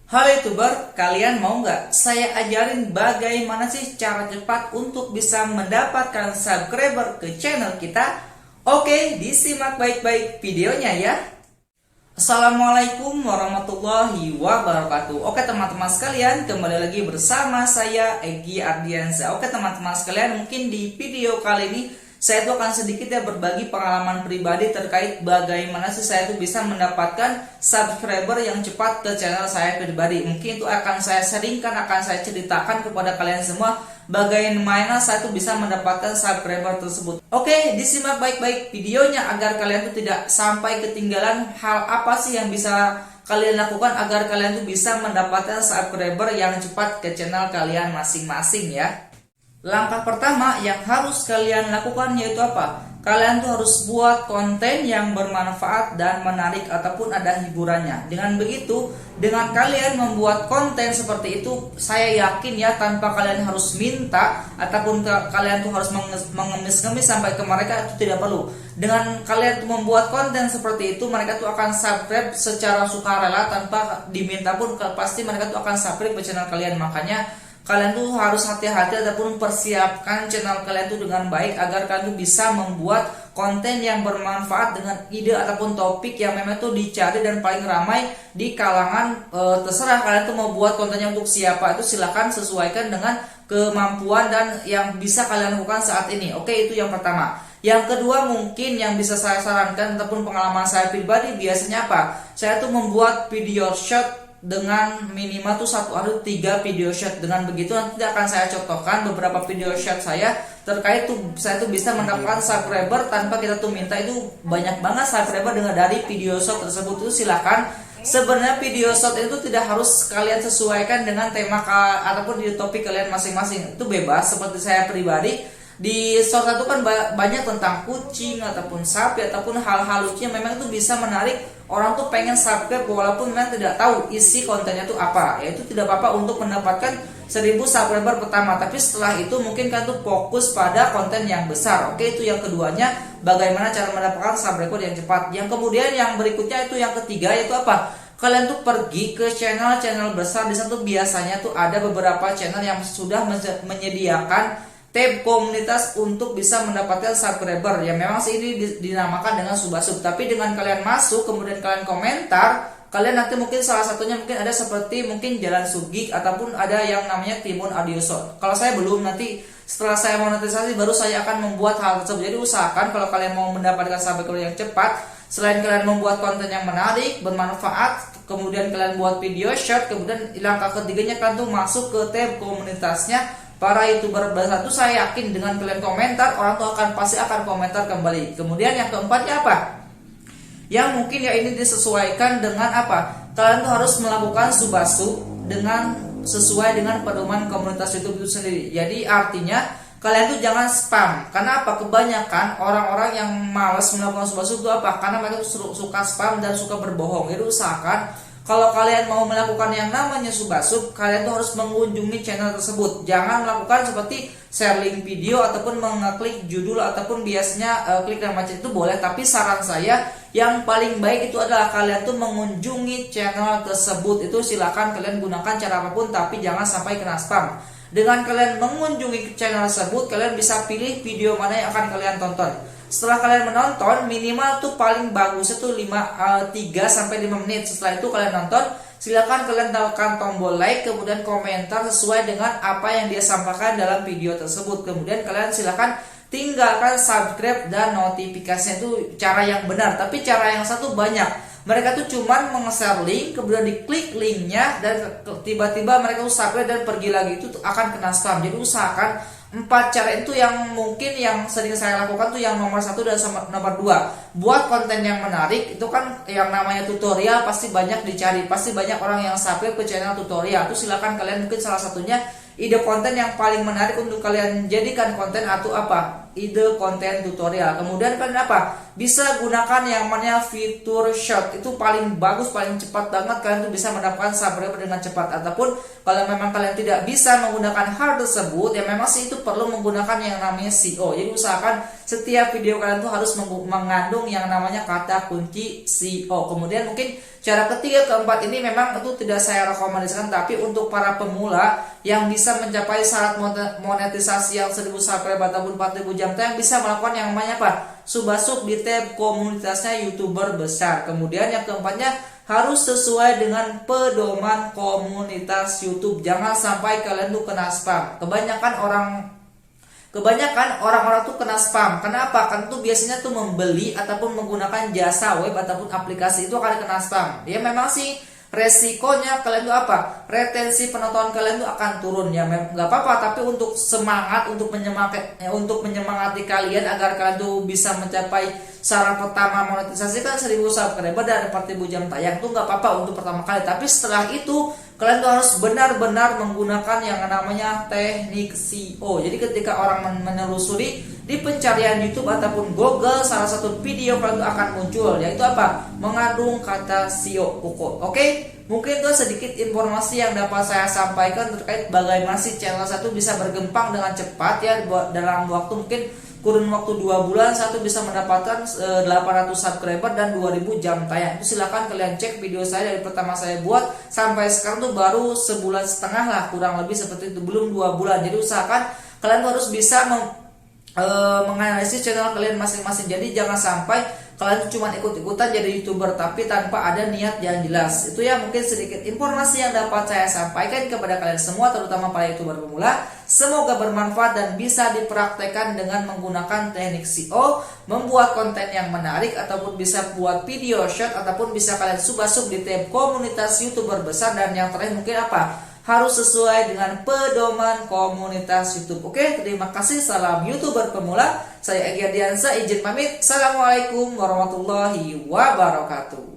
Halo YouTuber, kalian mau nggak saya ajarin bagaimana sih cara cepat untuk bisa mendapatkan subscriber ke channel kita? Oke, disimak baik-baik videonya ya. Assalamualaikum warahmatullahi wabarakatuh. Oke teman-teman sekalian, kembali lagi bersama saya Egi Ardiansa. Oke teman-teman sekalian, mungkin di video kali ini saya tuh akan sedikit ya berbagi pengalaman pribadi terkait bagaimana sih saya tuh bisa mendapatkan subscriber yang cepat ke channel saya pribadi. Mungkin itu akan saya seringkan, akan saya ceritakan kepada kalian semua bagaimana saya tuh bisa mendapatkan subscriber tersebut. Oke, disimak baik-baik videonya agar kalian tuh tidak sampai ketinggalan hal apa sih yang bisa kalian lakukan agar kalian tuh bisa mendapatkan subscriber yang cepat ke channel kalian masing-masing ya. Langkah pertama yang harus kalian lakukan yaitu apa? Kalian tuh harus buat konten yang bermanfaat dan menarik ataupun ada hiburannya. Dengan begitu, dengan kalian membuat konten seperti itu, saya yakin ya tanpa kalian harus minta ataupun kalian tuh harus mengemis-ngemis sampai ke mereka, itu tidak perlu. Dengan kalian tuh membuat konten seperti itu, mereka tuh akan subscribe secara sukarela tanpa diminta pun pasti mereka tuh akan subscribe ke channel kalian. Makanya kalian tuh harus hati-hati ataupun persiapkan channel kalian tuh dengan baik agar kalian tuh bisa membuat konten yang bermanfaat dengan ide ataupun topik yang memang tuh dicari dan paling ramai di kalangan. Terserah kalian tuh mau buat kontennya untuk siapa, itu silahkan sesuaikan dengan kemampuan dan yang bisa kalian lakukan saat ini. Oke, itu yang pertama. Yang kedua, mungkin yang bisa saya sarankan ataupun pengalaman saya pribadi biasanya apa? Saya tuh membuat video short dengan minimal tuh satu hari 3 video shot. Dengan begitu nanti akan saya contohkan beberapa video shot saya terkait tuh saya tuh bisa mendapatkan subscriber tanpa kita tuh minta. Itu banyak banget subscriber dengan dari video shot tersebut. Itu silakan. Sebenarnya video shot itu tidak harus kalian sesuaikan dengan tema ataupun di topik kalian masing-masing. Itu bebas. Seperti saya pribadi di short itu kan banyak tentang kucing ataupun sapi ataupun hal-hal lucu yang memang itu bisa menarik orang tuh pengen subscribe walaupun memang tidak tahu isi kontennya tuh apa. Ya itu tidak apa-apa untuk mendapatkan 1000 subscriber pertama, tapi setelah itu mungkin kan tuh fokus pada konten yang besar. Oke, itu yang keduanya, bagaimana cara mendapatkan subscriber yang cepat. Yang kemudian yang berikutnya itu yang ketiga yaitu apa? Kalian tuh pergi ke channel-channel besar. Di sana tuh biasanya tuh ada beberapa channel yang sudah menyediakan tab komunitas untuk bisa mendapatkan subscriber. Ya memang sih ini dinamakan dengan subasub. Tapi dengan kalian masuk kemudian kalian komentar, kalian nanti mungkin salah satunya mungkin ada seperti mungkin Jalan Sugik ataupun ada yang namanya Timun Audio Show. Kalau saya belum, nanti setelah saya monetisasi baru saya akan membuat hal tersebut. Jadi usahakan kalau kalian mau mendapatkan subscriber yang cepat, selain kalian membuat konten yang menarik, bermanfaat, kemudian kalian buat video short, kemudian langkah ketiganya kalian tuh masuk ke tab komunitasnya para YouTuber besar. Itu saya yakin dengan kalian komentar, orang tuh pasti akan komentar kembali. Kemudian yang keempatnya apa? Yang mungkin ya ini disesuaikan dengan apa? Kalian tuh harus melakukan subasub dengan sesuai dengan pedoman komunitas YouTube itu sendiri. Jadi artinya kalian tuh jangan spam. Karena apa? Kebanyakan orang-orang yang malas melakukan subasub itu apa? Karena mereka tuh suka spam dan suka berbohong. Jadi usahakan kalau kalian mau melakukan yang namanya subasub, kalian tuh harus mengunjungi channel tersebut. Jangan melakukan seperti share link video ataupun mengeklik judul ataupun biasanya klik dan macam itu boleh. Tapi saran saya yang paling baik itu adalah kalian tuh mengunjungi channel tersebut. Itu silakan kalian gunakan cara apapun, tapi jangan sampai kena spam. Dengan kalian mengunjungi channel tersebut, kalian bisa pilih video mana yang akan kalian tonton. Setelah kalian menonton, minimal tuh paling bagus itu 3 sampai 5 menit. Setelah itu kalian nonton, silakan kalian tekan tombol like, kemudian komentar sesuai dengan apa yang dia sampaikan dalam video tersebut. Kemudian kalian silakan tinggalkan subscribe dan notifikasinya. Itu cara yang benar. Tapi cara yang satu banyak. Mereka tuh cuman meng-share link, kemudian diklik linknya dan tiba-tiba mereka tuh subscribe dan pergi lagi. Itu akan kena spam. Jadi usahakan 4 cara itu yang mungkin yang sering saya lakukan tuh yang nomor 1 dan nomor 2. Buat konten yang menarik. Itu kan yang namanya tutorial pasti banyak dicari, pasti banyak orang yang subscribe ke channel tutorial. Itu silakan kalian mungkin salah satunya ide konten yang paling menarik untuk kalian jadikan konten atau apa? ide konten tutorial. Kemudian kalian apa? Bisa gunakan yang namanya fitur short. Itu paling bagus, paling cepat banget, kalian tuh bisa mendapatkan subscriber dengan cepat. Ataupun kalau memang kalian tidak bisa menggunakan hal tersebut, ya memang sih itu perlu menggunakan yang namanya SEO. Jadi usahakan setiap video kalian tuh harus mengandung yang namanya kata kunci SEO. Kemudian mungkin cara ketiga, keempat ini memang itu tidak saya rekomendasikan, tapi untuk para pemula yang bisa mencapai syarat monetisasi yang 1000 subscriber ataupun 4000 jam tayang, bisa melakukan yang namanya apa? Subasuk di tab komunitasnya YouTuber besar. Kemudian yang keempatnya, harus sesuai dengan pedoman komunitas YouTube. Jangan sampai kalian tuh kena spam. Kebanyakan orang-orang tuh kena spam. Kenapa? Kan tuh biasanya tuh membeli ataupun menggunakan jasa web ataupun aplikasi itu akan kena spam. Ya memang sih resikonya kalian tuh apa? Retensi penonton kalian tuh akan turun. Ya nggak apa-apa, tapi untuk semangat, untuk menyemangati kalian agar kalian tuh bisa mencapai syarat pertama monetisasi kan 1000 subscriber dan 4000 jam tayang, tuh nggak apa-apa untuk pertama kali. Tapi setelah itu kalian tuh harus benar-benar menggunakan yang namanya teknik SEO. Jadi ketika orang menelusuri di pencarian YouTube ataupun Google, salah satu video kalian tuh akan muncul, yaitu apa? Mengandung kata SEO pokok. Oke? Mungkin itu sedikit informasi yang dapat saya sampaikan terkait bagaimana sih channel satu bisa berkembang dengan cepat ya, dalam waktu mungkin kurun waktu 2 bulan satu bisa mendapatkan 800 subscriber dan 2000 jam tayang. Itu silahkan kalian cek video saya dari pertama saya buat sampai sekarang tuh baru sebulan setengah lah, kurang lebih seperti itu, belum 2 bulan. Jadi usahakan kalian harus bisa menganalisis channel kalian masing-masing. Jadi jangan sampai kalian cuma ikut-ikutan jadi YouTuber tapi tanpa ada niat yang jelas. Itu ya mungkin sedikit informasi yang dapat saya sampaikan kepada kalian semua, terutama para YouTuber pemula. Semoga bermanfaat dan bisa dipraktekkan dengan menggunakan teknik SEO, membuat konten yang menarik, ataupun bisa buat video short, ataupun bisa kalian subasuk di tab komunitas YouTuber besar. Dan yang terakhir mungkin apa? Harus sesuai dengan pedoman komunitas YouTube. Oke, terima kasih. Salam YouTuber pemula. Saya Egy Ardiansyah, izin pamit. Assalamualaikum warahmatullahi wabarakatuh.